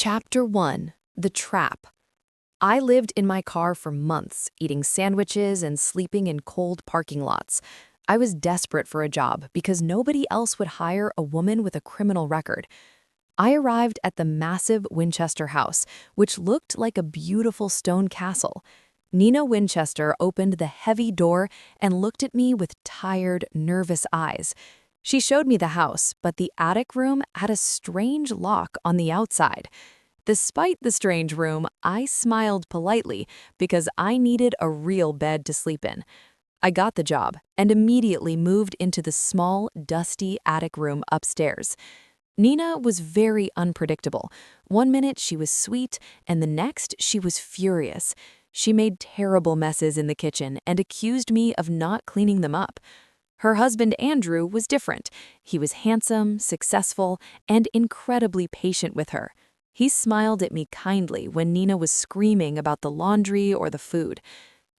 Chapter 1. The Trap. I lived in my car for months, eating sandwiches and sleeping in cold parking lots. I was desperate for a job because nobody else would hire a woman with a criminal record. I arrived at the massive Winchester house, which looked like a beautiful stone castle. Nina Winchester opened the heavy door and looked at me with tired, nervous eyes. She showed me the house, but the attic room had a strange lock on the outside. Despite the strange room, I smiled politely because I needed a real bed to sleep in. I got the job and immediately moved into the small, dusty attic room upstairs. Nina was very unpredictable. One minute she was sweet, and the next she was furious. She made terrible messes in the kitchen and accused me of not cleaning them up. Her husband Andrew was different. He was handsome, successful, and incredibly patient with her. He smiled at me kindly when Nina was screaming about the laundry or the food.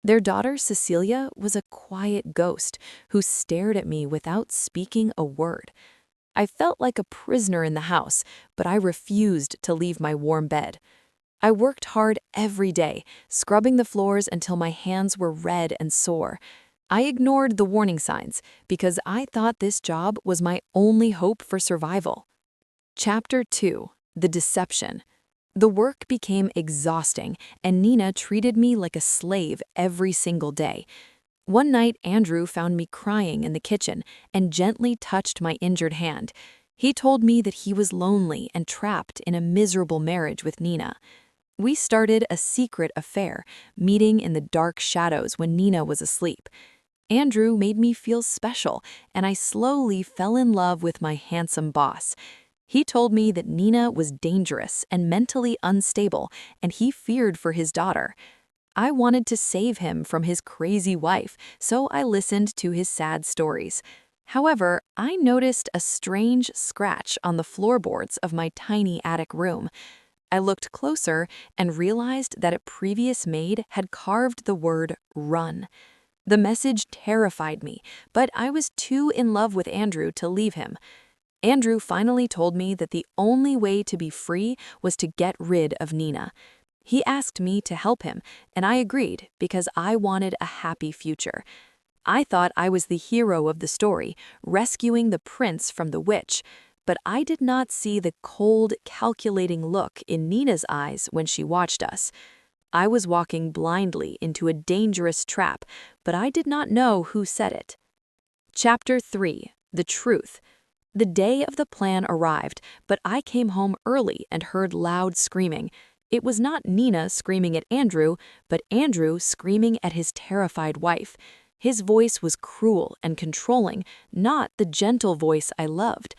Their daughter Cecilia was a quiet ghost who stared at me without speaking a word. I felt like a prisoner in the house, but I refused to leave my warm bed. I worked hard every day, scrubbing the floors until my hands were red and sore. I ignored the warning signs because I thought this job was my only hope for survival. Chapter 2. The Deception. The work became exhausting, and Nina treated me like a slave every single day. One night, Andrew found me crying in the kitchen and gently touched my injured hand. He told me that he was lonely and trapped in a miserable marriage with Nina. We started a secret affair, meeting in the dark shadows when Nina was asleep. Andrew made me feel special, and I slowly fell in love with my handsome boss. He told me that Nina was dangerous and mentally unstable, and he feared for his daughter. I wanted to save him from his crazy wife, so I listened to his sad stories. However, I noticed a strange scratch on the floorboards of my tiny attic room. I looked closer and realized that a previous maid had carved the word "run." The message terrified me, but I was too in love with Andrew to leave him. Andrew finally told me that the only way to be free was to get rid of Nina. He asked me to help him, and I agreed because I wanted a happy future. I thought I was the hero of the story, rescuing the prince from the witch, but I did not see the cold, calculating look in Nina's eyes when she watched us. I was walking blindly into a dangerous trap, but I did not know who set it. Chapter 3. The Truth. The day of the plan arrived, but I came home early and heard loud screaming. It was not Nina screaming at Andrew, but Andrew screaming at his terrified wife. His voice was cruel and controlling, not the gentle voice I loved.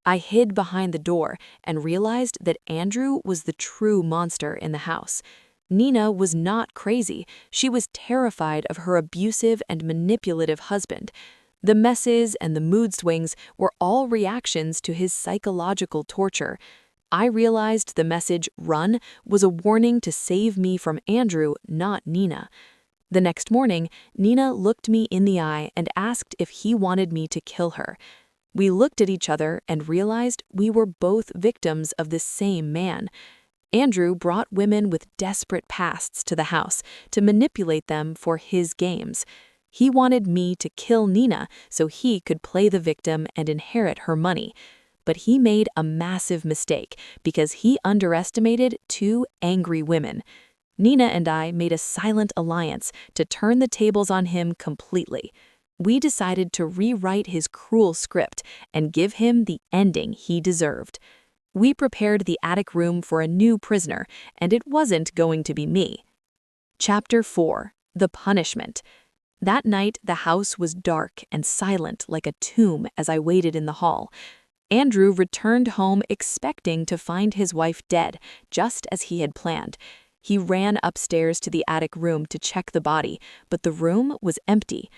I hid behind the door and realized that Andrew was the true monster in the house. Nina was not crazy. She was terrified of her abusive and manipulative husband. The messes and the mood swings were all reactions to his psychological torture. I realized the message "run" was a warning to save me from Andrew, not Nina. The next morning, Nina looked me in the eye and asked if he wanted me to kill her. We looked at each other and realized we were both victims of the same man. Andrew brought women with desperate pasts to the house to manipulate them for his games. He wanted me to kill Nina so he could play the victim and inherit her money. But he made a massive mistake because he underestimated two angry women. Nina and I made a silent alliance to turn the tables on him completely. We decided to rewrite his cruel script and give him the ending he deserved. We prepared the attic room for a new prisoner, and it wasn't going to be me. Chapter 4. The Punishment. That night, the house was dark and silent like a tomb as I waited in the hall. Andrew returned home expecting to find his wife dead, just as he had planned. He ran upstairs to the attic room to check the body, but the room was empty.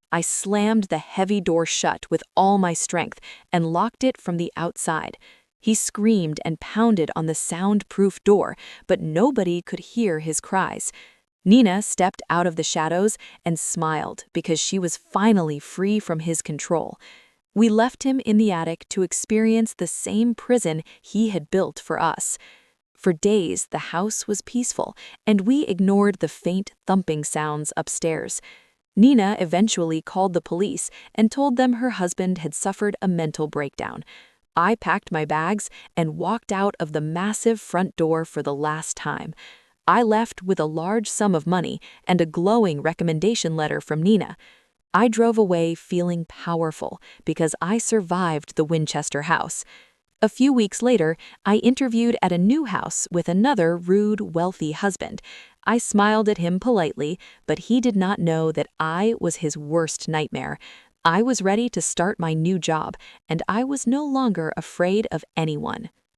I slammed the heavy door shut with all my strength and locked it from the outside. He screamed and pounded on the soundproof door, but nobody could hear his cries. Nina stepped out of the shadows and smiled because she was finally free from his control. We left him in the attic to experience the same prison he had built for us. For days, the house was peaceful, and we ignored the faint thumping sounds upstairs. Nina eventually called the police and told them her husband had suffered a mental breakdown. I packed my bags and walked out of the massive front door for the last time. I left with a large sum of money and a glowing recommendation letter from Nina. I drove away feeling powerful because I survived the Winchester house. A few weeks later, I interviewed at a new house with another rude, wealthy husband. I smiled at him politely, but he did not know that I was his worst nightmare. I was ready to start my new job, and I was no longer afraid of anyone.